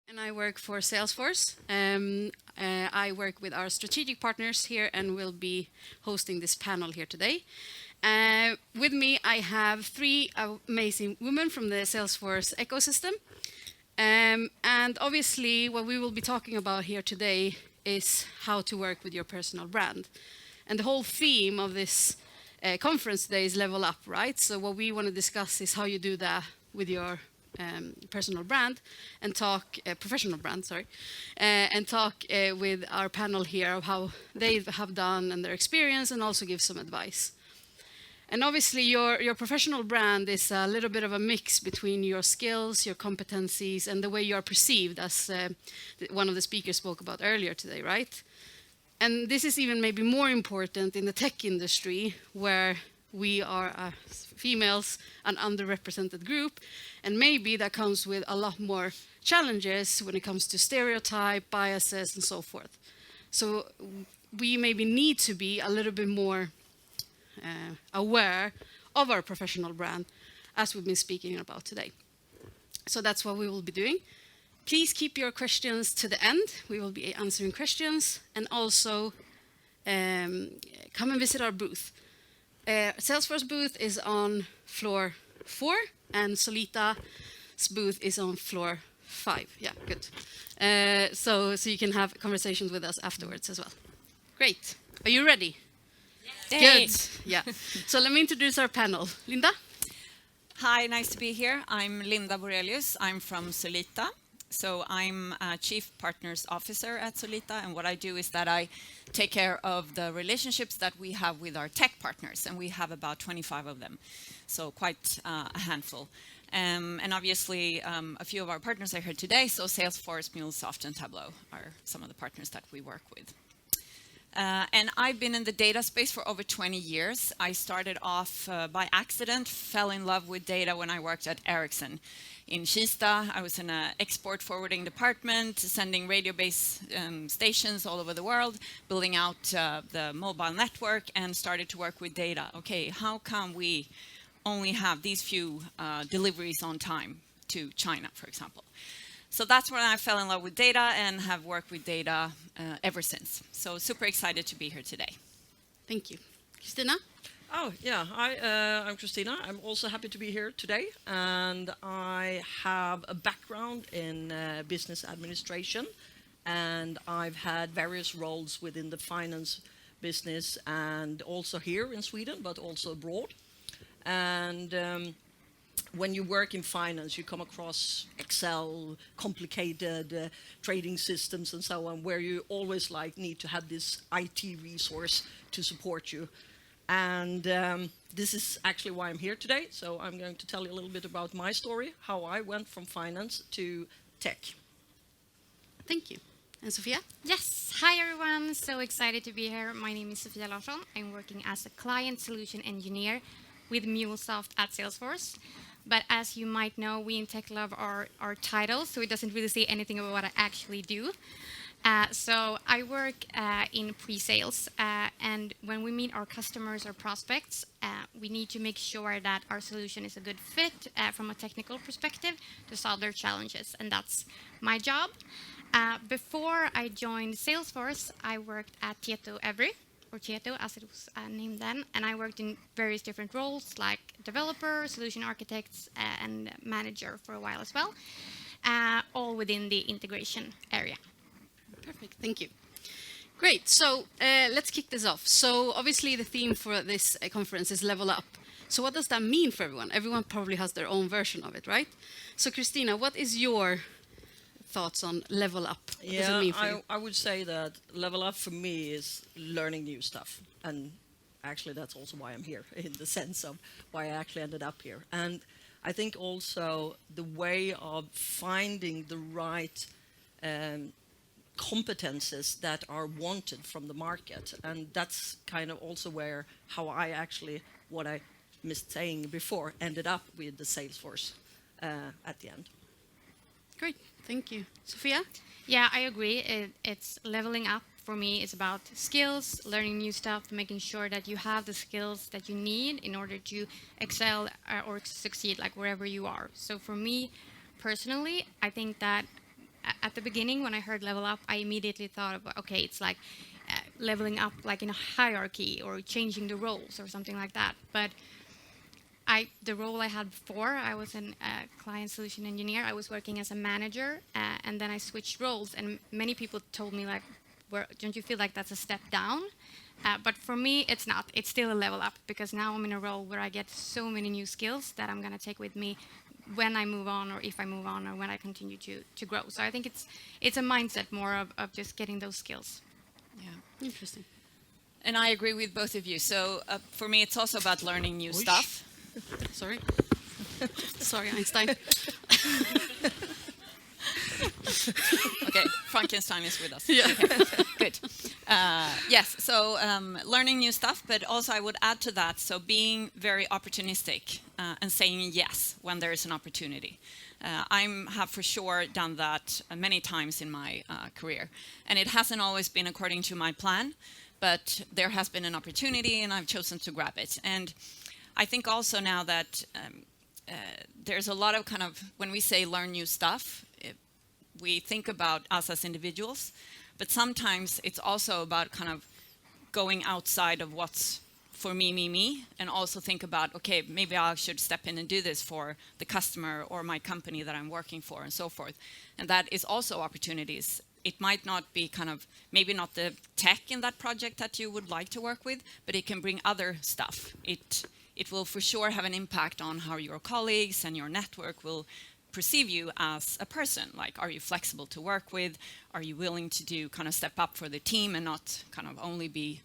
And I work for Salesforce. I work with our strategic partners here and will be hosting this panel here today. With me, I have three amazing women from the Salesforce ecosystem. And obviously, what we will be talking about here today is how to work with your personal brand. And the whole theme of this conference today is level up, right? So what we want to discuss is how you do that with your personal brand and talk, professional brand, sorry, and talk with our panel here of how they have done and their experience, and also give some advice. And obviously your professional brand is a little bit of a mix between your skills, your competencies, and the way you are perceived, as one of the speakers spoke about earlier today, right? And this is even maybe more important in the tech industry, where we are females, an underrepresented group, and maybe that comes with a lot more challenges when it comes to stereotype, biases, and so forth. So we maybe need to be a little bit more aware of our professional brand, as we've been speaking about today. So that's what we will be doing. Please keep your questions to the end. We will be answering questions, and also come and visit our booth. Salesforce booth is on floor 4, and Solita's booth is on floor 5. Yeah, good. So you can have conversations with us afterwards as well. Great. Are you ready? Yes. Good. Yeah. So let me introduce our panel. Linda? Hi, nice to be here. I'm Linda Borelius. I'm from Solita. So I'm a Chief Partners Officer at Solita, and what I do is that I take care of the relationships that we have with our tech partners, and we have about 25 of them, so quite a handful. And obviously, a few of our partners are here today, so Salesforce, MuleSoft, and Tableau are some of the partners that we work with. And I've been in the data space for over 20 years. I started off by accident, fell in love with data when I worked at Ericsson. In Kista, I was in an export forwarding department, sending radio base stations all over the world, building out the mobile network, and started to work with data. Okay, how come we only have these few deliveries on time to China, for example? So that's when I fell in love with data and have worked with data ever since. So super excited to be here today. Thank you. Christina? Oh, yeah. Hi, I'm Christina. I'm also happy to be here today. And I have a background in business administration. And I've had various roles within the finance business, and also here in Sweden, but also abroad. And when you work in finance, you come across Excel, complicated trading systems and so on, where you always need to have this IT resource to support you. And this is actually why I'm here today. So I'm going to tell you a little bit about my story, how I went from finance to tech. Thank you. And Sofia? Yes, hi everyone, so excited to be here. My name is Sofia Larsson. I'm working as a client solution engineer with MuleSoft at Salesforce. But as you might know, we in Tech love our titles, so it doesn't really say anything about what I actually do. So I work in pre-sales, and when we meet our customers or prospects, we need to make sure that our solution is a good fit from a technical perspective to solve their challenges, and that's my job. Before I joined Salesforce, I worked at Tieto Every, or Tieto as it was named then, and I worked in various different roles like developer, solution architects, and manager for a while as well, all within the integration area. Perfect, thank you. Great, so let's kick this off. So obviously the theme for this conference is level up. So what does that mean for everyone? Everyone probably has their own version of it, right? So Christina, what is your thoughts on level up? What does it mean for you? I would say that level up for me is learning new stuff. And actually that's also why I'm here, in the sense of why I actually ended up here. And I think also the way of finding the right competences that are wanted from the market. And that's kind of also how I actually, what I missed saying before, ended up with the Salesforce at the end. Great, thank you. Sofia? Yeah, I agree. It's leveling up. For me, it's about skills, learning new stuff, making sure that you have the skills that you need in order to excel or succeed, like wherever you are. So for me, personally, I think that at the beginning when I heard level up, I immediately thought of, okay, it's like leveling up like in a hierarchy or changing the roles or something like that. But the role I had before, I was a client solution engineer. I was working as a manager, and then I switched roles. And many people told me, like, don't you feel like that's a step down? But for me, it's not. It's still a level up, because now I'm in a role where I get so many new skills that I'm going to take with me when I move on, or if I move on, or when I continue to grow. So I think it's a mindset more of just getting those skills. Yeah. Interesting. And I agree with both of you. So for me, it's also about learning new stuff. Sorry. Sorry, Einstein. Okay, Frankenstein is with us. Yeah. Okay, good. Yes, so learning new stuff, but also I would add to that, so being very opportunistic and saying yes when there is an opportunity. I have for sure done that many times in my career. And it hasn't always been according to my plan, but there has been an opportunity and I've chosen to grab it. And I think also now that there's a lot of kind of, when we say learn new stuff, we think about us as individuals, but sometimes it's also about kind of going outside of what's for me, and also think about, okay, maybe I should step in and do this for the customer or my company that I'm working for and so forth. And that is also opportunities. It might not be kind of, maybe not the tech in that project that you would like to work with, but it can bring other stuff. It will for sure have an impact on how your colleagues and your network will perceive you as a person. Like, are you flexible to work with? Are you willing to do kind of step up for the team and not kind of only be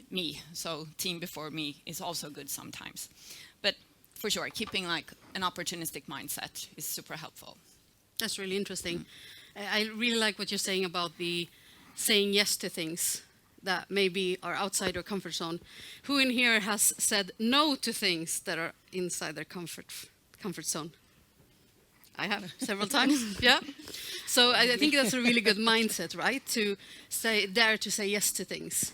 me? So team before me is also good sometimes. But for sure, keeping like an opportunistic mindset is super helpful. That's really interesting. I really like what you're saying about the saying yes to things that maybe are outside your comfort zone. Who in here has said no to things that are inside their comfort zone? I have several times. Yeah. So I think that's a really good mindset, right? To dare to say yes to things.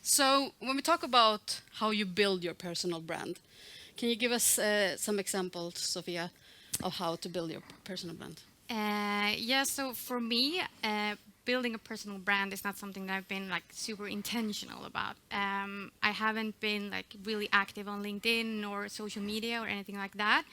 So when we talk about how you build your personal brand, can you give us some examples, Sofia, of how to build your personal brand? Yeah, so for me, building a personal brand is not something that I've been like super intentional about. I haven't been like really active on LinkedIn or social media or anything like that.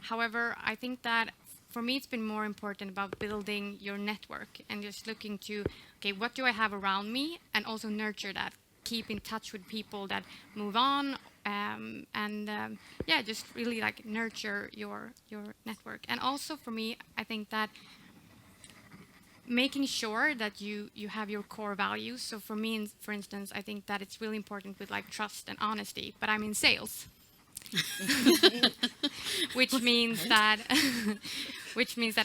However, I think that for me it's been more important about building your network and just looking to, okay, what do I have around me, and also nurture that, keep in touch with people that move on, yeah, just really like nurture your network. And also for me, I think that making sure that you have your core values. So for me, for instance, I think that it's really important with like trust and honesty, but I'm in sales. which means that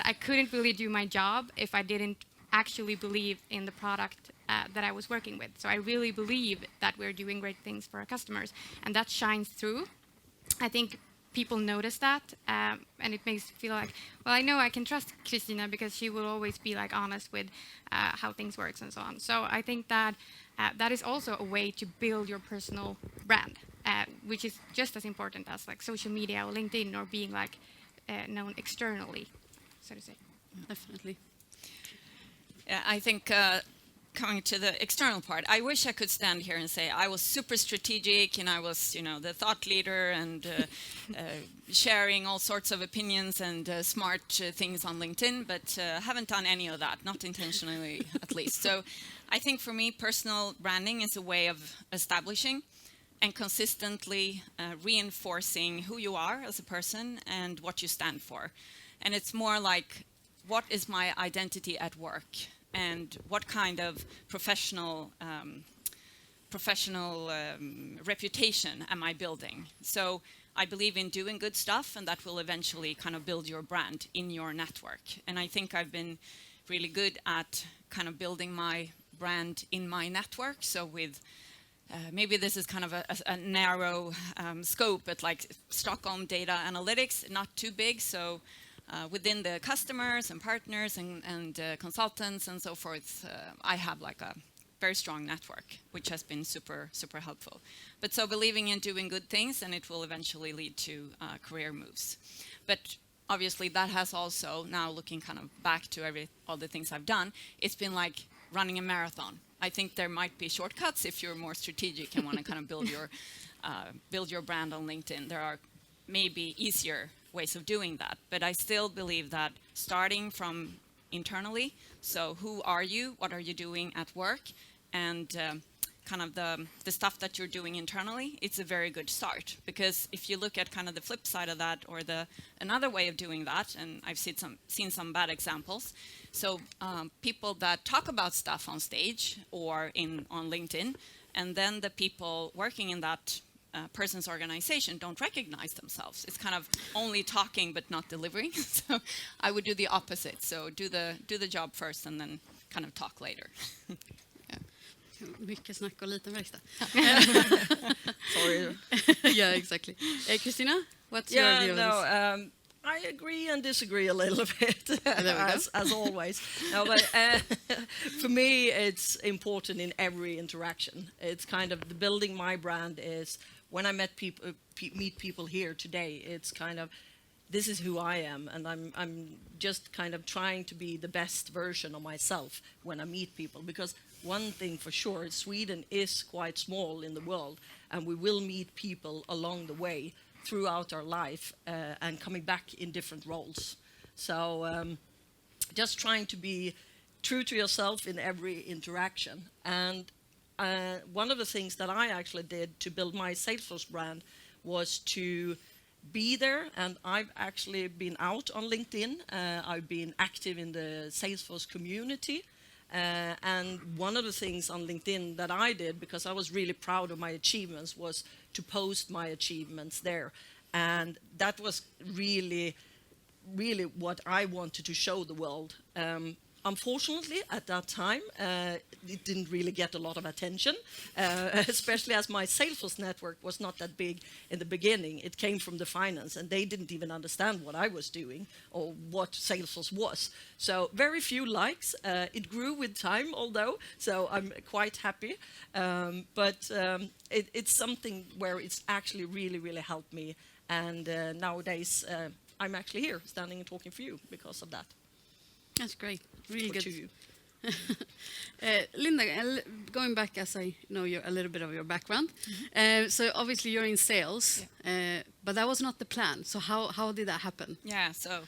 I couldn't really do my job if I didn't actually believe in the product that I was working with. So I really believe that we're doing great things for our customers, and that shines through. I think people notice that, and it makes me feel like, well, I know I can trust Christina because she will always be like honest with how things works and so on. So I think that that is also a way to build your personal brand, which is just as important as like social media or LinkedIn or being like known externally, so to say. Definitely. Yeah, I think coming to the external part, I wish I could stand here and say I was super strategic and I was, the thought leader and sharing all sorts of opinions and smart things on LinkedIn, but haven't done any of that, not intentionally at least. So I think for me, personal branding is a way of establishing and consistently reinforcing who you are as a person and what you stand for. And it's more like, what is my identity at work? And what kind of professional reputation am I building? So I believe in doing good stuff, and that will eventually kind of build your brand in your network. And I think I've been really good at kind of building my brand in my network. So with maybe this is kind of a narrow scope, but like Stockholm data analytics, not too big. So within the customers and partners and consultants and so forth, I have like a very strong network, which has been super, super helpful. But so believing in doing good things, and it will eventually lead to career moves. But obviously that has also, now looking kind of back to all the things I've done, it's been like running a marathon. I think there might be shortcuts if you're more strategic and want to kind of build your brand on LinkedIn. There are maybe easier ways of doing that, but I still believe that starting from internally, so who are you, what are you doing at work, and kind of the stuff that you're doing internally, it's a very good start. Because if you look at kind of the flip side of that, or another way of doing that, and I've seen some bad examples. So people that talk about stuff on stage or on LinkedIn, and then the people working in that person's organization don't recognize themselves. It's kind of only talking but not delivering. So I would do the opposite. So do the job first and then kind of talk later. Mycket snack och liten verkstad. Sorry. Yeah, exactly. Christina, what's your view of this? I agree and disagree a little bit, as always. No, but for me, it's important in every interaction. It's kind of building my brand is when I meet people here today. It's kind of, this is who I am, and I'm just kind of trying to be the best version of myself when I meet people. Because one thing for sure, Sweden is quite small in the world, and we will meet people along the way throughout our life and coming back in different roles. So just trying to be true to yourself in every interaction. And one of the things that I actually did to build my Salesforce brand was to be there, and I've actually been out on LinkedIn. I've been active in the Salesforce community. And one of the things on LinkedIn that I did, because I was really proud of my achievements, was to post my achievements there. And that was really, really what I wanted to show the world. Unfortunately, at that time, it didn't really get a lot of attention, especially as my Salesforce network was not that big in the beginning. It came from the finance, and they didn't even understand what I was doing or what Salesforce was. So very few likes. It grew with time, although, so I'm quite happy. But it's something where it's actually really, really helped me. And nowadays, I'm actually here, standing and talking for you because of that. That's great. Really For good. you. Linda, going back, as I know a little bit of your background, so obviously you're in sales, but that was not the plan. So how did that happen? Yeah, so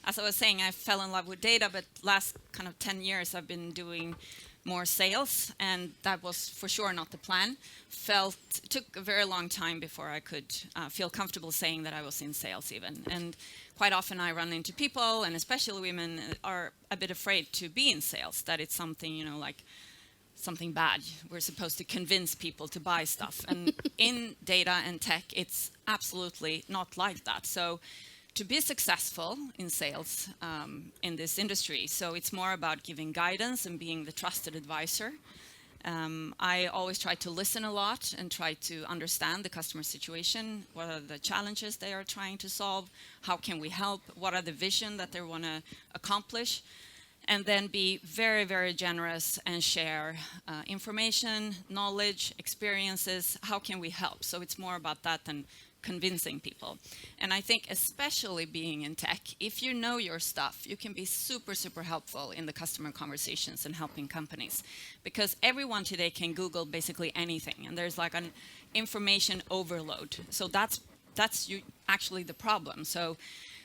as I was saying, I fell in love with data, but last kind of 10 years I've been doing more sales, and that was for sure not the plan. It took a very long time before I could feel comfortable saying that I was in sales even. And quite often I run into people, and especially women are a bit afraid to be in sales, that it's something, like something bad. We're supposed to convince people to buy stuff. And in data and tech, it's absolutely not like that. So to be successful in sales in this industry, so it's more about giving guidance and being the trusted advisor. I always try to listen a lot and try to understand the customer situation. What are the challenges they are trying to solve? How can we help? What are the vision that they want to accomplish? And then be very, very generous and share information, knowledge, experiences. How can we help? So it's more about that than convincing people. And I think especially being in tech, if you know your stuff, you can be super, super helpful in the customer conversations and helping companies. Because everyone today can Google basically anything, and there's like an information overload. So that's actually the problem. So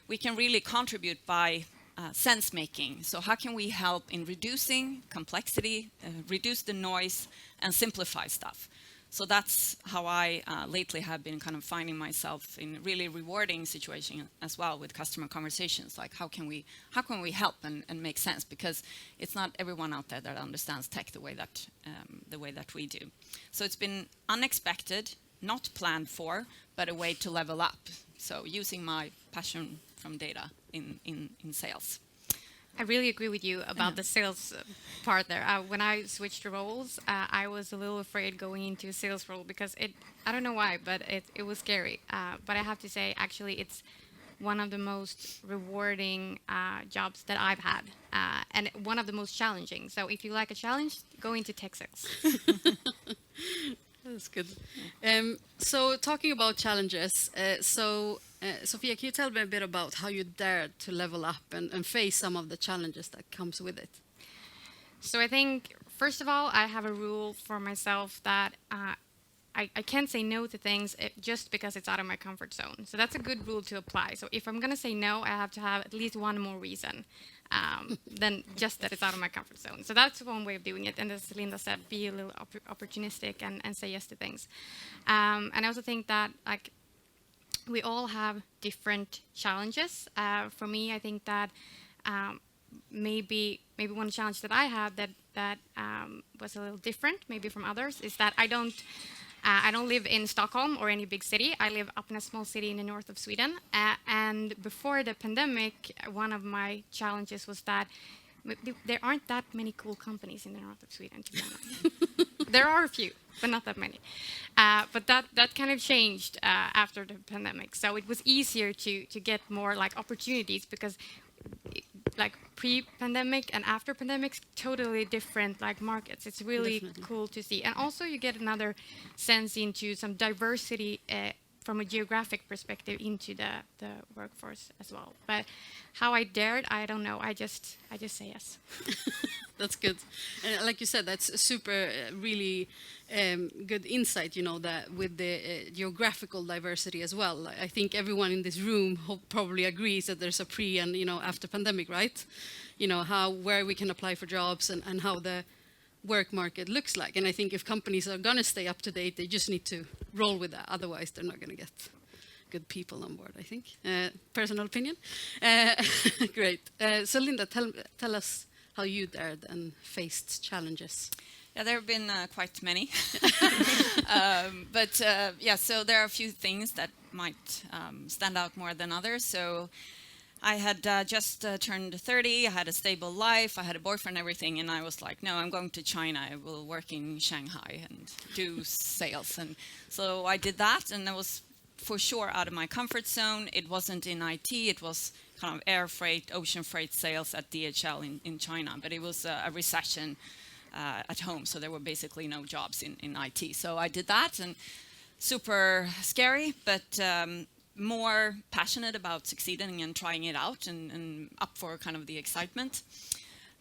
we can really contribute by sense making. So how can we help in reducing complexity, reduce the noise, and simplify stuff? So that's how I lately have been kind of finding myself in really rewarding situation as well with customer conversations. Like how can we help and make sense? Because it's not everyone out there that understands tech the way that we do. So it's been unexpected, not planned for, but a way to level up. So using my passion from data in sales. I really agree with you about the sales part there. When I switched roles, I was a little afraid going into a sales role because I don't know why, but it was scary. But I have to say, actually, it's one of the most rewarding jobs that I've had, and one of the most challenging. So if you like a challenge, go into tech sales. That's good. So talking about challenges, so Sofia, can you tell me a bit about how you dared to level up and face some of the challenges that comes with it? So I think, first of all, I have a rule for myself that I can't say no to things just because it's out of my comfort zone. So that's a good rule to apply. So if I'm going to say no, I have to have at least one more reason than just that it's out of my comfort zone. So that's one way of doing it. And as Linda said, be a little opportunistic and say yes to things. And I also think that like we all have different challenges. For me, I think that maybe one challenge that I had that was a little different, maybe from others, is that I don't live in Stockholm or any big city. I live up in a small city in the north of Sweden. And before the pandemic, one of my challenges was that there aren't that many cool companies in the north of Sweden, to be honest. There are a few, but not that many. But that kind of changed after the pandemic. So it was easier to get more like opportunities because like pre-pandemic and after pandemic, totally different like markets. It's really cool to see. And also you get another sense into some diversity from a geographic perspective into the workforce as well. But how I dared, I don't know. I just say yes. That's good. And like you said, that's a super, really good insight, you know, that with the geographical diversity as well. I think everyone in this room probably agrees that there's a pre and, you know, after pandemic, right? You know, where we can apply for jobs and how the work market looks like. And I think if companies are going to stay up to date, they just need to roll with that. Otherwise, they're not going to get good people on board, I think. Personal opinion. Great. So Linda, tell us how you dared and faced challenges. Yeah, there have been quite many. So there are a few things that might stand out more than others. So I had just turned 30, I had a stable life, I had a boyfriend and everything, and I was like, no, I'm going to China, I will work in Shanghai and do sales. And so I did that, and that was for sure out of my comfort zone. It wasn't in IT, it was kind of air freight, ocean freight sales at DHL in China, but it was a recession at home, so there were basically no jobs in IT. So I did that, and super scary, but more passionate about succeeding and trying it out and up for kind of the excitement.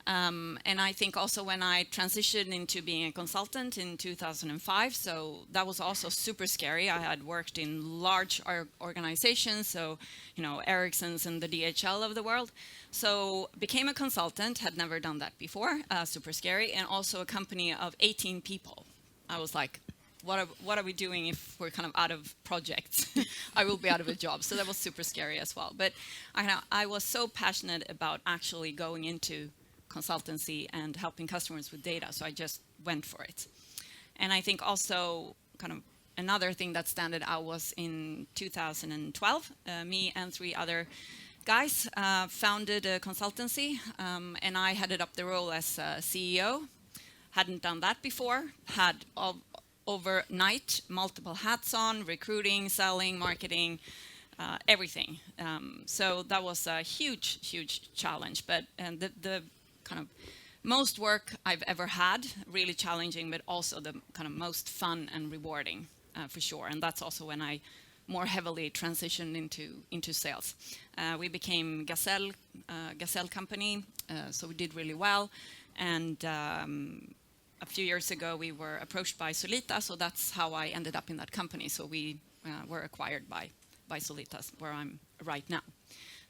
And I think also when I transitioned into being a consultant in 2005, so that was also super scary. I had worked in large organizations, so, you know, Ericsson's and the DHL of the world. So became a consultant, had never done that before, super scary, and also a company of 18 people. I was like, what are we doing if we're kind of out of projects? I will be out of a job. So that was super scary as well. But I was so passionate about actually going into consultancy and helping customers with data. So I just went for it. And I think also kind of another thing that standed out was in 2012, me and 3 other guys founded a consultancy, and I headed up the role as CEO. Hadn't done that before, had overnight multiple hats on, recruiting, selling, marketing, everything. So that was a huge challenge, but the kind of most work I've ever had, really challenging, but also the kind of most fun and rewarding for sure. And that's also when I more heavily transitioned into sales. We became Gazelle company, so we did really well. And a few years ago, we were approached by Solita, so that's how I ended up in that company. So we were acquired by Solita, where I'm right now.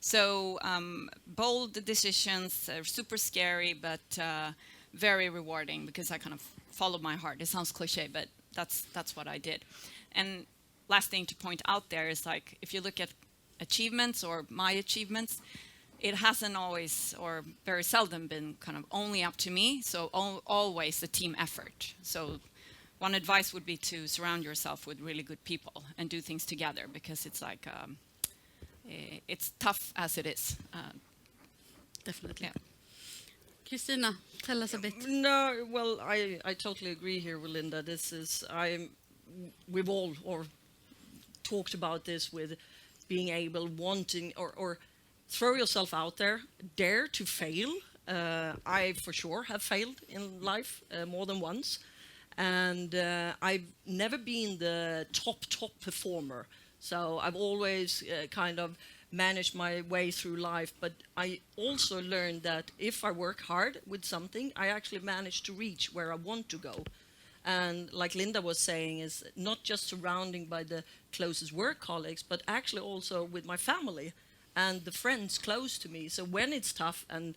So bold decisions, super scary, but very rewarding because I kind of followed my heart. It sounds cliche, but that's what I did. And last thing to point out there is like, if you look at achievements or my achievements, it hasn't always or very seldom been kind of only up to me. So always a team effort. So one advice would be to surround yourself with really good people and do things together, because it's like, it's tough as it is. Definitely. Yeah. Christina, tell us a bit. No, well, I totally agree here with Linda. We've all talked about this with being able, wanting, or throw yourself out there, dare to fail. I for sure have failed in life more than once. And I've never been the top performer, So I've always kind of managed my way through life, but I also learned that if I work hard with something, I actually manage to reach where I want to go. And like Linda was saying, is not just surrounding by the closest work colleagues, but actually also with my family and the friends close to me. So when it's tough and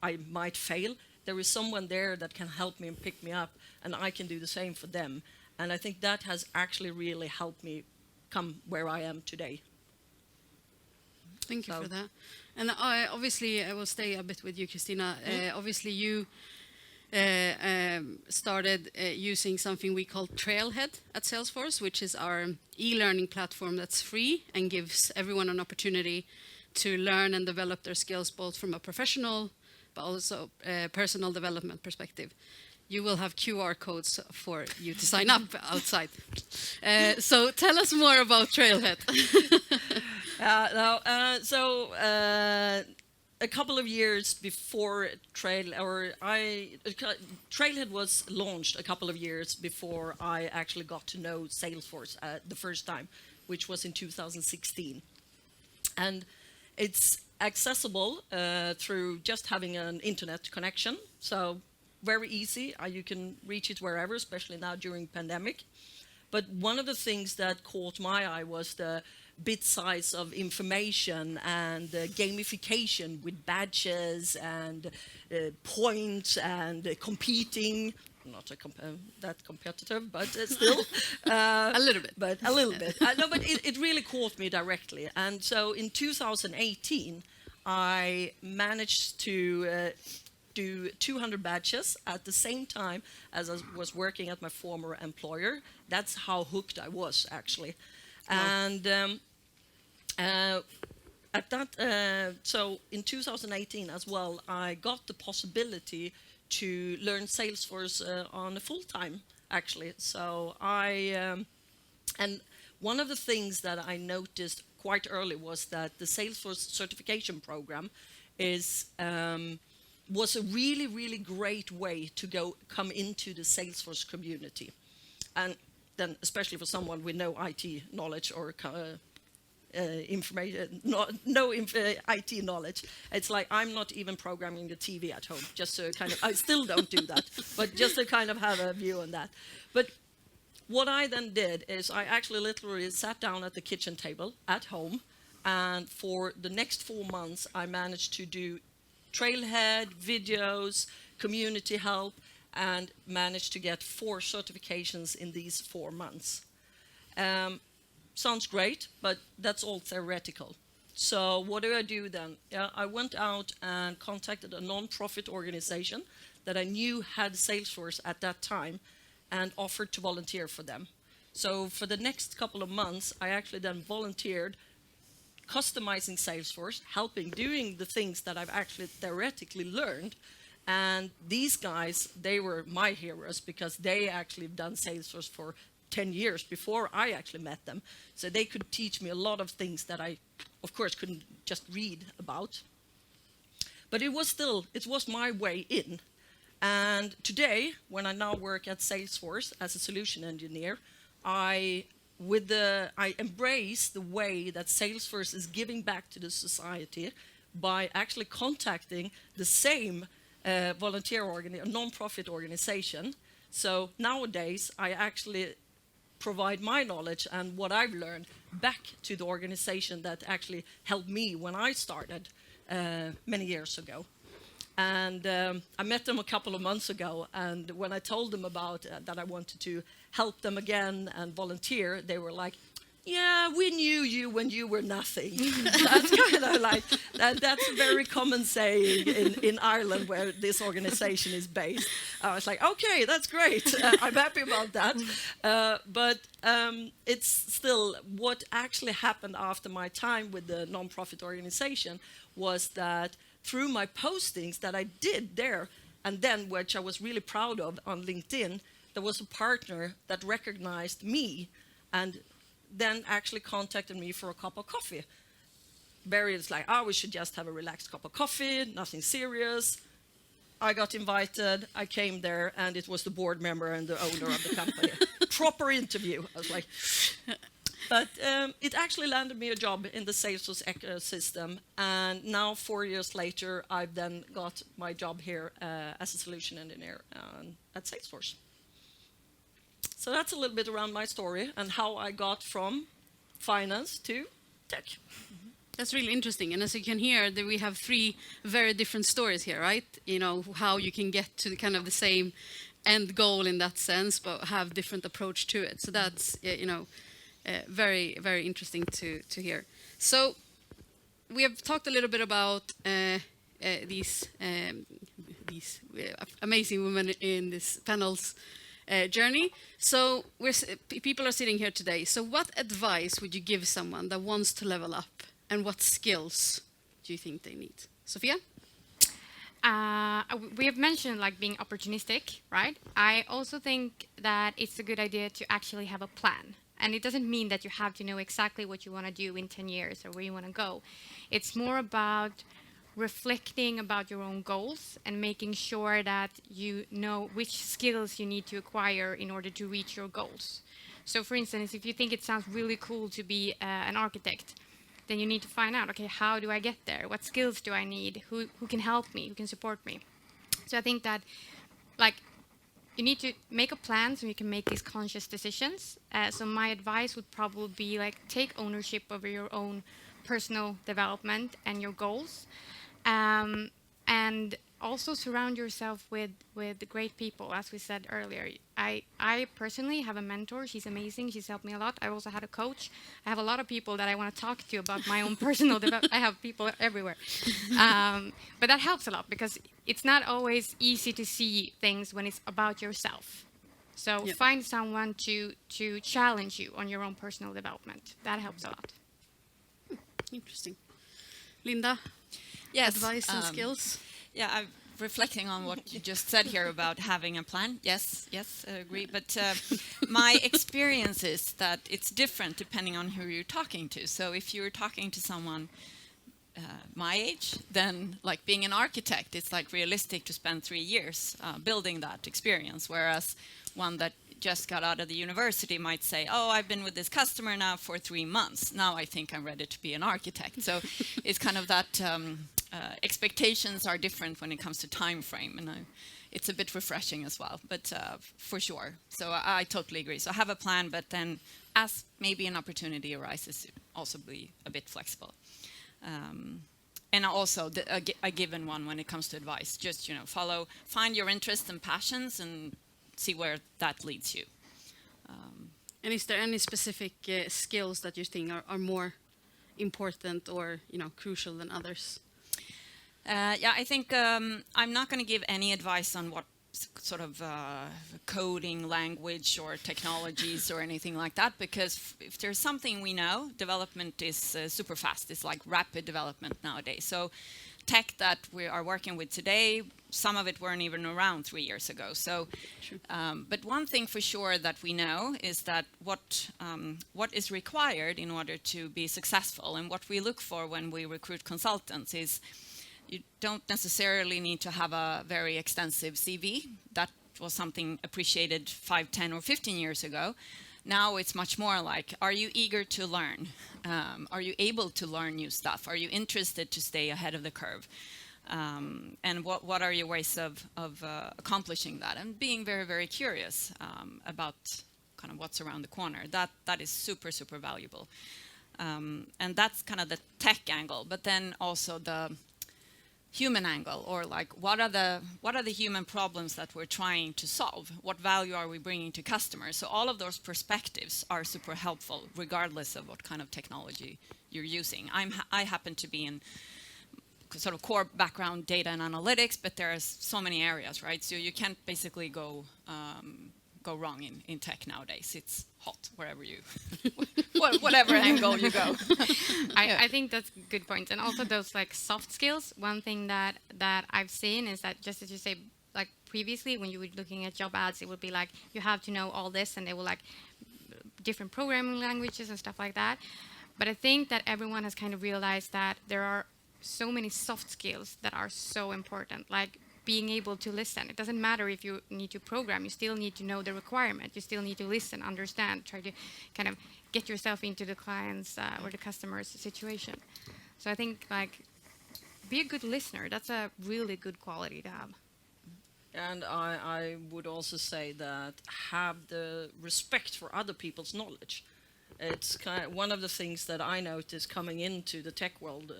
I might fail, there is someone there that can help me and pick me up, and I can do the same for them. And I think that has actually really helped me come where I am today. Thank you for that. And obviously, I will stay a bit with you, Christina. Obviously, you started using something we call Trailhead at Salesforce, which is our e-learning platform that's free and gives everyone an opportunity to learn and develop their skills, both from a professional but also personal development perspective. You will have QR codes for you to sign up outside. So tell us more about Trailhead. A couple of years before Trailhead was launched a couple of years before I actually got to know Salesforce the first time, which was in 2016. And it's accessible through just having an internet connection. So very easy. You can reach it wherever, especially now during pandemic. But one of the things that caught my eye was the bit size of information and gamification with badges and points and competing. Not that competitive, but still. A little bit. But a little bit. No, but it really caught me directly. And so in 2018, I managed to do 200 badges at the same time as I was working at my former employer. That's how hooked I was, actually. And at that, so in 2018 as well, I got the possibility to learn Salesforce on a full time, actually. So and one of the things that I noticed quite early was that the Salesforce certification program was a really, really great way to come into the Salesforce community. And then especially for someone with no IT knowledge or IT knowledge, it's like I'm not even programming the TV at home, just to kind of, I still don't do that, but just to kind of have a view on that. But what I then did is I actually literally sat down at the kitchen table at home, and for the next 4 months, I managed to do Trailhead, videos, community help, and managed to get 4 certifications in these 4 months. Sounds great, but that's all theoretical. So what do I do then? I went out and contacted a non-profit organization that I knew had Salesforce at that time and offered to volunteer for them. So for the next couple of months, I actually then volunteered customizing Salesforce, doing the things that I've actually theoretically learned. And these guys, they were my heroes because they actually done Salesforce for 10 years before I actually met them. So they could teach me a lot of things that I, of course, couldn't just read about. But it was my way in. And today, when I now work at Salesforce as a solution engineer, I embrace the way that Salesforce is giving back to the society by actually contacting the same non-profit organization. So nowadays, I actually provide my knowledge and what I've learned back to the organization that actually helped me when I started many years ago. And I met them a couple of months ago, and when I told them about that I wanted to help them again and volunteer, they were like, yeah, we knew you when you were nothing. That's kind of like, that's a very common saying in Ireland where this organization is based. I was like, okay, that's great. I'm happy about that. But it's still, what actually happened after my time with the non-profit organization was that through my postings that I did there, and then which I was really proud of on LinkedIn, there was a partner that recognized me and then actually contacted me for a cup of coffee. Barry is like, we should just have a relaxed cup of coffee, nothing serious. I got invited, I came there, and it was the board member and the owner of the company. Proper interview. I was like, But it actually landed me a job in the Salesforce ecosystem, and now 4 years later, I've then got my job here as a solution engineer at Salesforce. So that's a little bit around my story and how I got from finance to tech. That's really interesting. And as you can hear, that we have three very different stories here, right? You know, how you can get to the kind of the same end goal in that sense, but have different approach to it. So that's, very, very interesting to hear. So we have talked a little bit about these amazing women in this panel's journey. So people are sitting here today. So what advice would you give someone that wants to level up? And what skills do you think they need? Sofia? We have mentioned like being opportunistic, right? I also think that it's a good idea to actually have a plan. And it doesn't mean that you have to know exactly what you want to do in 10 years or where you want to go. It's more about reflecting about your own goals and making sure that you know which skills you need to acquire in order to reach your goals. So for instance, if you think it sounds really cool to be an architect, then you need to find out, okay, how do I get there? What skills do I need? Who can help me? Who can support me? So I think that, like, you need to make a plan so you can make these conscious decisions. So my advice would probably be, like, take ownership over your own personal development and your goals. And also surround yourself with great people, as we said earlier. I personally have a mentor. She's amazing. She's helped me a lot. I also had a coach. I have a lot of people that I want to talk to about my own personal development. I have people everywhere. But that helps a lot because it's not always easy to see things when it's about yourself. So find someone to challenge you on your own personal development. That helps a lot. Interesting. Linda? Yes. Advice and skills? Yeah, I'm reflecting on what you just said here about having a plan. Yes, I agree. But my experience is that it's different depending on who you're talking to. So if you're talking to someone my age, then like being an architect, it's like realistic to spend 3 years building that experience. Whereas one that just got out of the university might say, oh, I've been with this customer now for 3 months. Now I think I'm ready to be an architect. So it's kind of that expectations are different when it comes to time frame. And it's a bit refreshing as well, but for sure. So I totally agree. So have a plan, but then as maybe an opportunity arises, also be a bit flexible. And also a given one when it comes to advice, just, find your interests and passions and see where that leads you. And is there any specific skills that you think are more important or crucial than others? I think I'm not going to give any advice on what sort of coding language or technologies or anything like that, because if there's something we know, development is super fast. It's like rapid development nowadays. So tech that we are working with today, some of it weren't even around 3 years ago. So, but one thing for sure that we know is that what is required in order to be successful, and what we look for when we recruit consultants, is you don't necessarily need to have a very extensive CV. That was something appreciated 5, 10, or 15 years ago. Now it's much more like, are you eager to learn? Are you able to learn new stuff? Are you interested to stay ahead of the curve? And what are your ways of accomplishing that? And being very, very curious about kind of what's around the corner. That is super, super valuable. And that's kind of the tech angle, but then also the human angle, or like what are the human problems that we're trying to solve? What value are we bringing to customers? So all of those perspectives are super helpful regardless of what kind of technology you're using. I happen to be in sort of core background data and analytics, but there are so many areas, right? So you can't basically go wrong in tech nowadays. It's hot wherever you, whatever angle you go. I think that's a good point. And also those like soft skills. One thing that I've seen is that, just as you say, like previously when you were looking at job ads, it would be like, you have to know all this, and they will like different programming languages and stuff like that. But I think that everyone has kind of realized that there are so many soft skills that are so important, like being able to listen. It doesn't matter if you need to program, you still need to know the requirement. You still need to listen, understand, try to kind of get yourself into the client's or the customer's situation. So I think like be a good listener. That's a really good quality to have. And I would also say that have the respect for other people's knowledge. It's kind of one of the things that I noticed coming into the tech world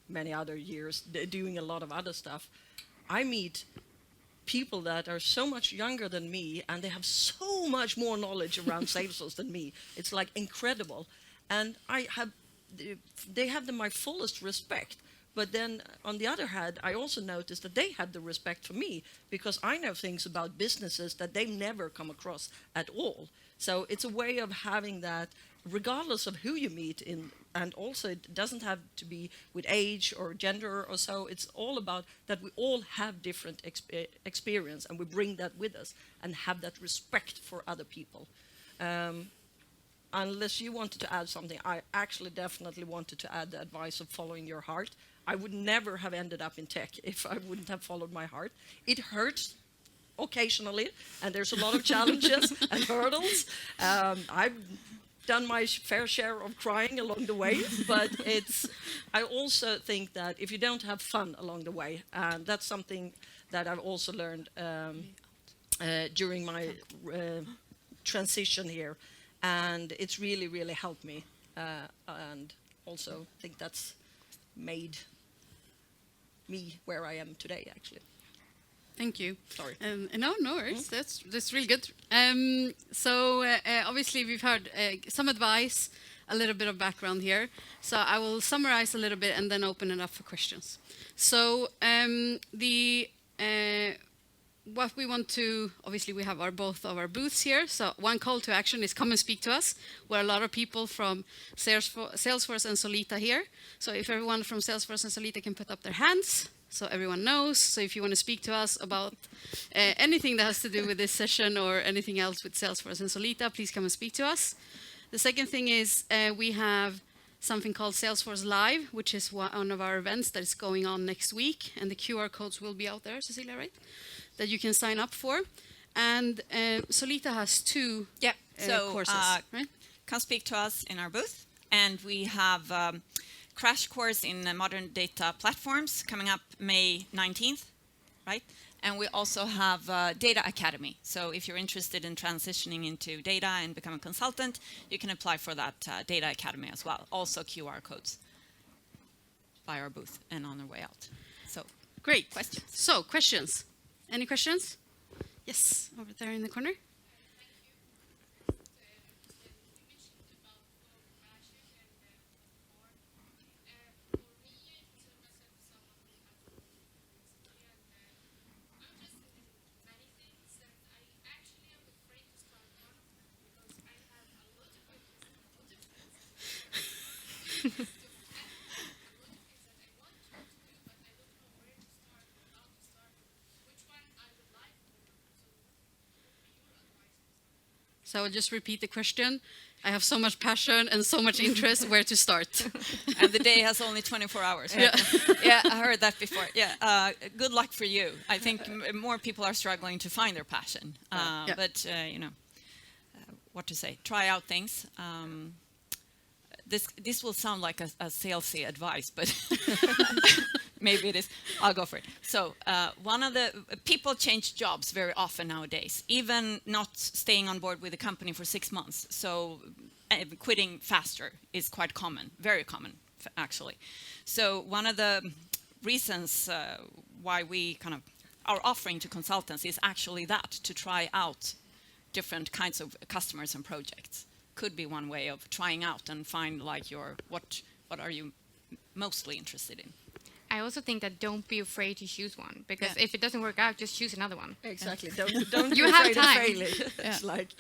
many other years, doing a lot of other stuff. I meet people that are so much younger than me, and they have so much more knowledge around Salesforce than me. It's like incredible. And they have my fullest respect. But then, on the other hand, I also noticed that they had the respect for me because I know things about businesses that they've never come across at all. So it's a way of having that, regardless of who you meet in, and also it doesn't have to be with age or gender or so. It's all about that we all have different experience, and we bring that with us and have that respect for other people. Unless you wanted to add something, I actually definitely wanted to add the advice of following your heart. I would never have ended up in tech if I wouldn't have followed my heart. It hurts occasionally, and there's a lot of challenges and hurdles. I've done my fair share of crying along the way, but I also think that if you don't have fun along the way, and that's something that I've also learned during my transition here, and it's really, really helped me, and also think that's made me where I am today, actually. Thank you. Sorry. No worries. That's really good. Obviously we've heard some advice, a little bit of background here. So I will summarize a little bit and then open it up for questions. So what we want to, obviously we have both of our booths here. So one call to action is come and speak to us. We're a lot of people from Salesforce and Solita here. So if everyone from Salesforce and Solita can put up their hands, so everyone knows. So if you want to speak to us about anything that has to do with this session or anything else with Salesforce and Solita, please come and speak to us. The second thing is we have something called Salesforce Live, which is one of our events that is going on next week. And the QR codes will be out there, Cecilia, right? That you can sign up for. And Solita has two courses, right? Come speak to us in our booth. And we have crash course in modern data platforms coming up May 19th, right? And we also have Data Academy. So if you're interested in transitioning into data and become a consultant, you can apply for that Data Academy as well. Also QR codes by our booth and on their way out. So great. Questions? So questions. Any questions? Yes, over there in the corner. So I'll just repeat the question. I have so much passion and so much interest. Where to start? And the day has only 24 hours. Right? Yeah, I heard that before. Yeah, good luck for you. I think more people are struggling to find their passion. But, you know, what to say? Try out things. This will sound like a salesy advice, but maybe it is. I'll go for it. So one of the people change jobs very often nowadays, even not staying on board with a company for 6 months. So quitting faster is quite common, very common, actually. So one of the reasons why we kind of are offering to consultants is actually that, to try out different kinds of customers and projects. Could be one way of trying out and find like what are you mostly interested in. I also think that don't be afraid to choose one, because if it doesn't work out, just choose another one. Exactly. Don't You be have afraid time. of failing. It's like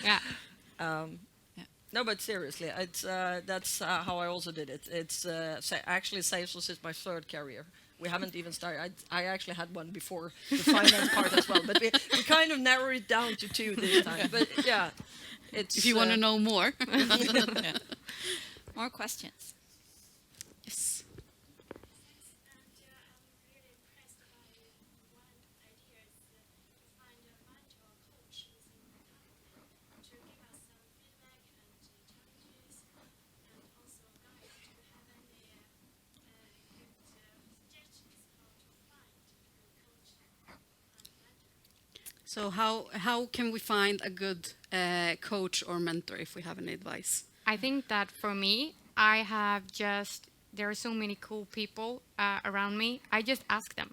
no, but seriously, it's that's how I also did it. It's actually Salesforce is my third career. We haven't even started. I actually had one before the finance part as well, but we kind of narrowed it down to 2 this time. But yeah, it's If you want to know more. More questions? Yes. So how can we find a good coach or mentor if we have any advice? I think that for me, there are so many cool people around me. I just ask them.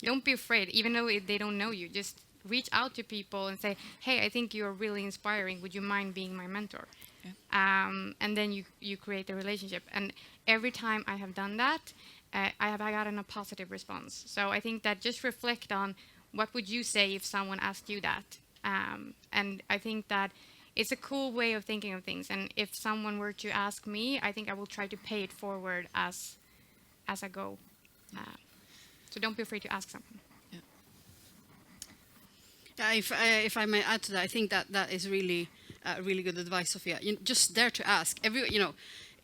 Don't be afraid, even though they don't know you. Just reach out to people and say, hey, I think you're really inspiring. Would you mind being my mentor? Yeah. And then you create a relationship. And every time I have done that, I have gotten a positive response. So I think that just reflect on what would you say if someone asked you that. And I think that it's a cool way of thinking of things. And if someone were to ask me, I think I will try to pay it forward as I go. So don't be afraid to ask someone. Yeah, if I may add to that, I think that is really good advice, Sofia. Just dare to ask.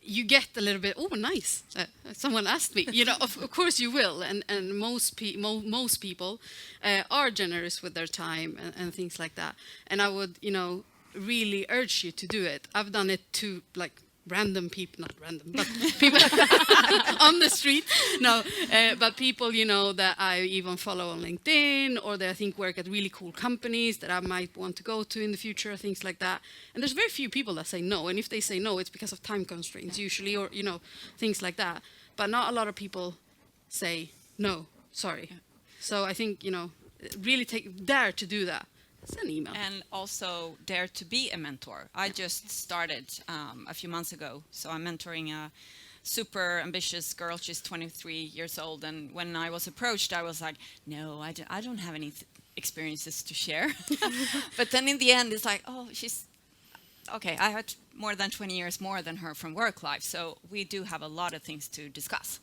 You get a little bit. Oh, nice! Someone asked me. Of course you will, and most people are generous with their time and things like that. And I would really urge you to do it. I've done it to random people, not random, but people on the street. No, but people, that I even follow on LinkedIn or that I think work at really cool companies that I might want to go to in the future, things like that. And there's very few people that say no. And if they say no, it's because of time constraints usually, or, things like that. But not a lot of people say no, sorry. So I think, really dare to do that. Send an email. And also dare to be a mentor. I just started a few months ago, so I'm mentoring a super ambitious girl. She's 23 years old, and when I was approached, I was like, no, I don't have any experiences to share. But then in the end, it's like, oh, she's okay. I had more than 20 years more than her from work life, so we do have a lot of things to discuss.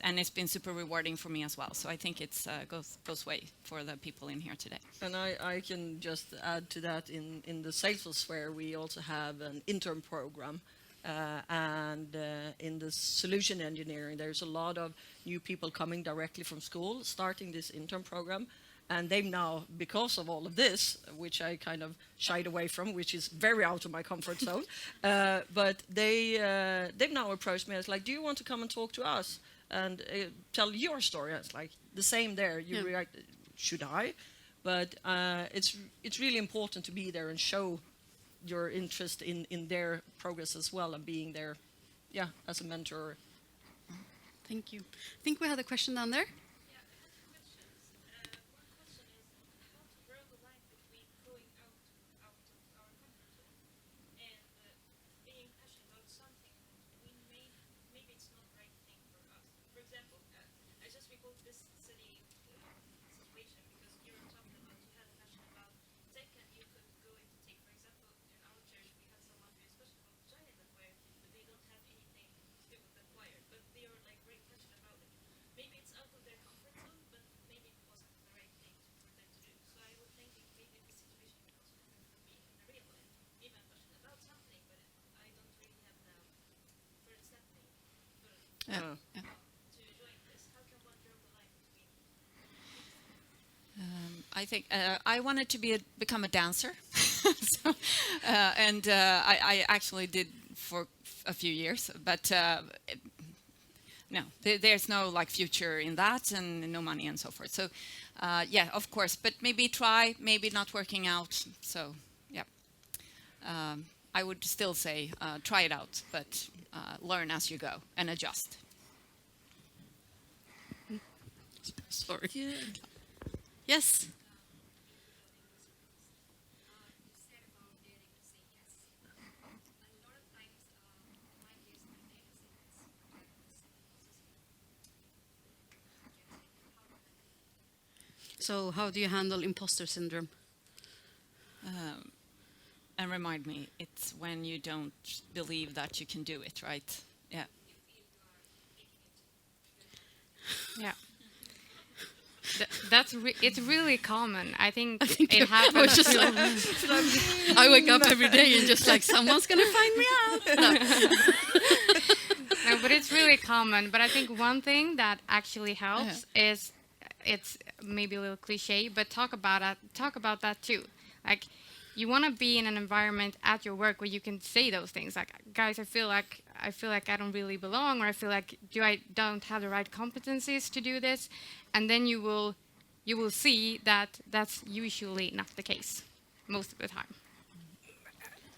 And it's been super rewarding for me as well. So I think it goes way for the people in here today. And I can just add to that, in the Salesforce sphere, we also have an intern program. And in the solution engineering, there's a lot of new people coming directly from school, starting this intern program. And they've now, because of all of this, which I kind of shied away from, which is very out of my comfort zone, but they've now approached me as like, do you want to come and talk to us? And tell your story. It's like the same there. You react, should I? But it's really important to be there and show your interest in their progress as well, and being there, as a mentor. Thank you. I think we had a question down there. I think I wanted to become a dancer, and I actually did for a few years, but no, there's no future in that, and no money and so forth. So of course, but maybe try, maybe not working out. So I would still say try it out, but learn as you go and adjust. Sorry. Yes. So how do you handle imposter syndrome? And remind me, it's when you don't believe that you can do it, right? Yeah. Yeah. It's really common. I think it happens. I wake up every day and just someone's gonna find me out. No. No, but it's really common. But I think one thing that actually helps is, it's maybe a little cliche, but talk about that too. You want to be in an environment at your work where you can say those things. Guys, I feel like I don't really belong, or I feel like I don't have the right competencies to do this, and then you will you will see that that's usually not the case most of the time.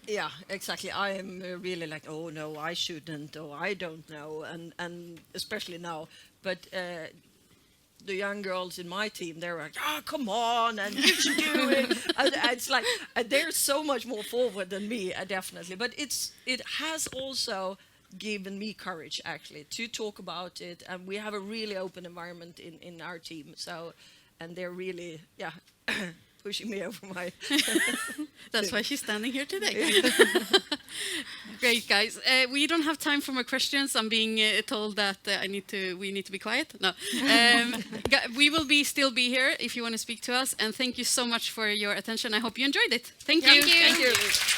Yeah, exactly. I am really like, oh no, I shouldn't, or I don't know, and especially now. But the young girls in my team, they're like, oh, come on, and you should do it. And it's like they're so much more forward than me, definitely. But it has also given me courage actually to talk about it, and we have a really open environment in our team. So, and they're really, yeah. Pushing me over my. That's why she's standing here today. Great, guys. We don't have time for more questions. I'm being told that we need to be quiet. No, we will still be here if you want to speak to us. And thank you so much for your attention. I hope you enjoyed it. Thank you. Thank you. Thank you.